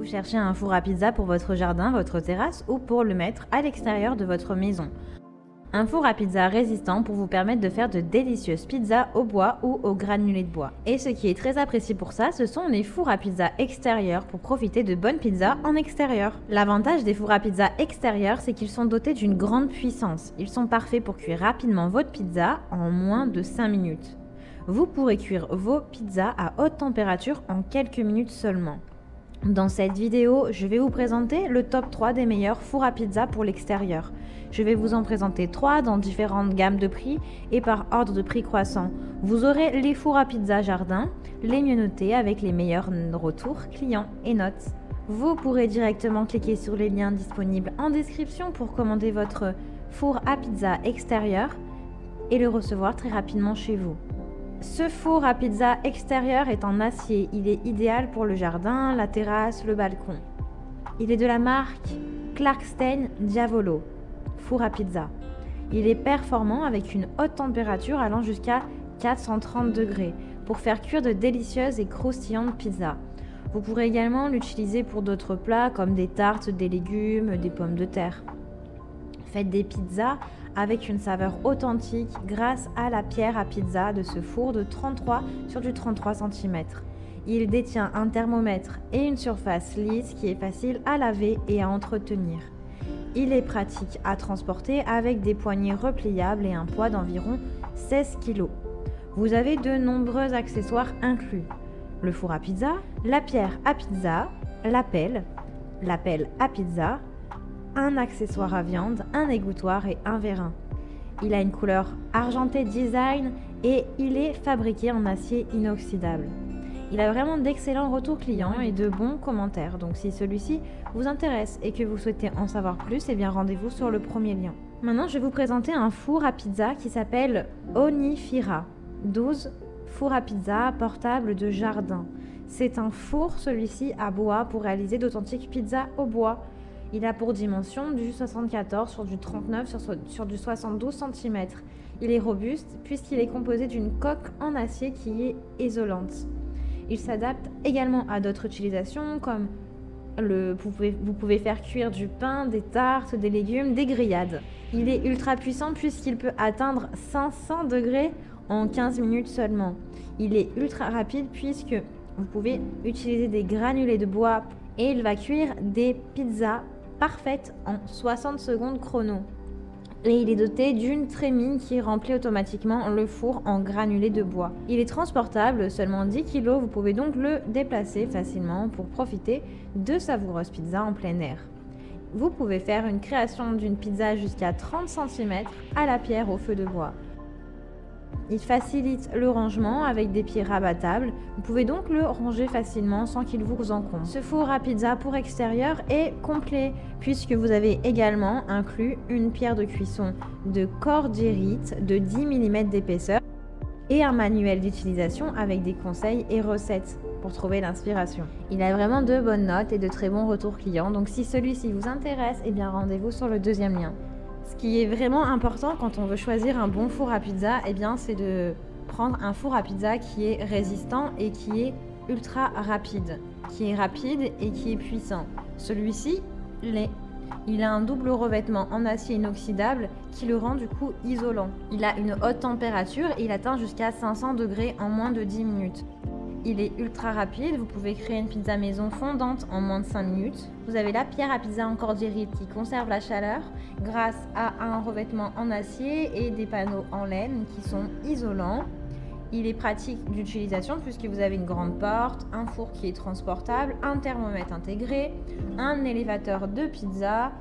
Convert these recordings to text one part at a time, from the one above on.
cherchez un four à pizza pour votre jardin, votre terrasse ou pour le mettre à l'extérieur de votre maison. Un four à pizza résistant pour vous permettre de faire de délicieuses pizzas au bois ou au granulé de bois. Et ce qui est très apprécié pour ça, ce sont les fours à pizza extérieurs pour profiter de bonnes pizzas en extérieur. L'avantage des fours à pizza extérieurs, c'est qu'ils sont dotés d'une grande puissance. Ils sont parfaits pour cuire rapidement votre pizza en moins de 5 minutes. Vous pourrez cuire vos pizzas à haute température en quelques minutes seulement. Dans cette vidéo, je vais vous présenter le top 3 des meilleurs fours à pizza pour l'extérieur. Je vais vous en présenter 3 dans différentes gammes de prix et par ordre de prix croissant. Vous aurez les fours à pizza jardin, les mieux notés avec les meilleurs retours clients et notes. Vous pourrez directement cliquer sur les liens disponibles en description pour commander votre four à pizza extérieur et le recevoir très rapidement chez vous. Ce four à pizza extérieur est en acier. Il est idéal pour le jardin, la terrasse, le balcon. Il est de la marque Clarkstein Diavolo. Four à pizza. Il est performant avec une haute température allant jusqu'à 430 degrés pour faire cuire de délicieuses et croustillantes pizzas. Vous pourrez également l'utiliser pour d'autres plats comme des tartes, des légumes, des pommes de terre. Faites des pizzas avec une saveur authentique grâce à la pierre à pizza de ce four de 33 sur du 33 cm. Il détient un thermomètre et une surface lisse qui est facile à laver et à entretenir. Il est pratique à transporter avec des poignées repliables et un poids d'environ 16 kg. Vous avez de nombreux accessoires inclus. Le four à pizza, la pierre à pizza, l'appel à pizza, un accessoire à viande, un égouttoir et un vérin. Il a une couleur argentée design et il est fabriqué en acier inoxydable. Il a vraiment d'excellents retours clients et de bons commentaires. Donc si celui-ci vous intéresse et que vous souhaitez en savoir plus, eh bien rendez-vous sur le premier lien. Maintenant, je vais vous présenter un four à pizza qui s'appelle Onifira 12 four à pizza portable de jardin. C'est un four, celui-ci, à bois pour réaliser d'authentiques pizzas au bois. Il a pour dimension du 74 sur du 39 sur du 72 cm. Il est robuste puisqu'il est composé d'une coque en acier qui est isolante. Il s'adapte également à d'autres utilisations comme vous pouvez faire cuire du pain, des tartes, des légumes, des grillades. Il est ultra puissant puisqu'il peut atteindre 500 degrés en 15 minutes seulement. Il est ultra rapide puisque vous pouvez utiliser des granulés de bois et il va cuire des pizzas parfaites en 60 secondes chrono. Et il est doté d'une trémine qui remplit automatiquement le four en granulés de bois. Il est transportable, seulement 10 kg, vous pouvez donc le déplacer facilement pour profiter de savoureuses pizzas en plein air. Vous pouvez faire une création d'une pizza jusqu'à 30 cm à la pierre au feu de bois. Il facilite le rangement avec des pieds rabattables. Vous pouvez donc le ranger facilement sans qu'il vous encombre. Ce four à pizza pour extérieur est complet puisque vous avez également inclus une pierre de cuisson de cordierite de 10 mm d'épaisseur et un manuel d'utilisation avec des conseils et recettes pour trouver l'inspiration. Il a vraiment de bonnes notes et de très bons retours clients. Donc si celui-ci vous intéresse, eh bien rendez-vous sur le deuxième lien. Ce qui est vraiment important quand on veut choisir un bon four à pizza, eh bien, c'est de prendre un four à pizza qui est résistant et qui est ultra rapide. Qui est rapide et qui est puissant. Celui-ci l'est. Il a un double revêtement en acier inoxydable qui le rend du coup isolant. Il a une haute température et il atteint jusqu'à 500 degrés en moins de 10 minutes. Il est ultra rapide, vous pouvez créer une pizza maison fondante en moins de 5 minutes. Vous avez la pierre à pizza en cordierite qui conserve la chaleur grâce à un revêtement en acier et des panneaux en laine qui sont isolants. Il est pratique d'utilisation puisque vous avez une grande porte, un four qui est transportable, un thermomètre intégré, un élévateur de pizza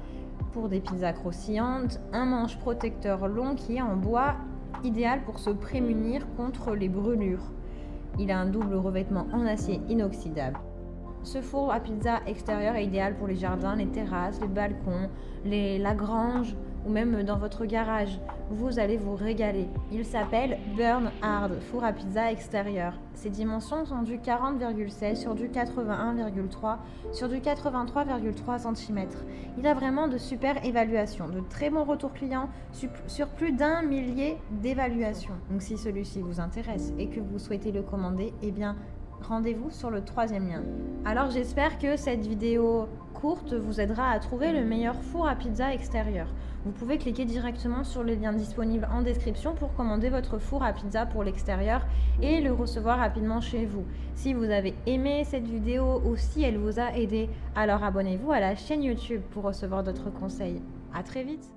pour des pizzas croustillantes, un manche protecteur long qui est en bois, idéal pour se prémunir contre les brûlures. Il a un double revêtement en acier inoxydable. Ce four à pizza extérieur est idéal pour les jardins, les terrasses, les balcons, la grange ou même dans votre garage. Vous allez vous régaler. Il s'appelle Bernhard four à pizza extérieur. Ses dimensions sont du 40,16 sur du 81,3 sur du 83,3 cm. Il a vraiment de super évaluations, de très bons retours clients sur plus d'1 millier d'évaluations. Donc si celui-ci vous intéresse et que vous souhaitez le commander, eh bien rendez-vous sur le troisième lien. Alors j'espère que cette vidéo courte vous aidera à trouver le meilleur four à pizza extérieur. Vous pouvez cliquer directement sur les liens disponibles en description pour commander votre four à pizza pour l'extérieur et le recevoir rapidement chez vous. Si vous avez aimé cette vidéo ou si elle vous a aidé, alors abonnez-vous à la chaîne YouTube pour recevoir d'autres conseils. À très vite!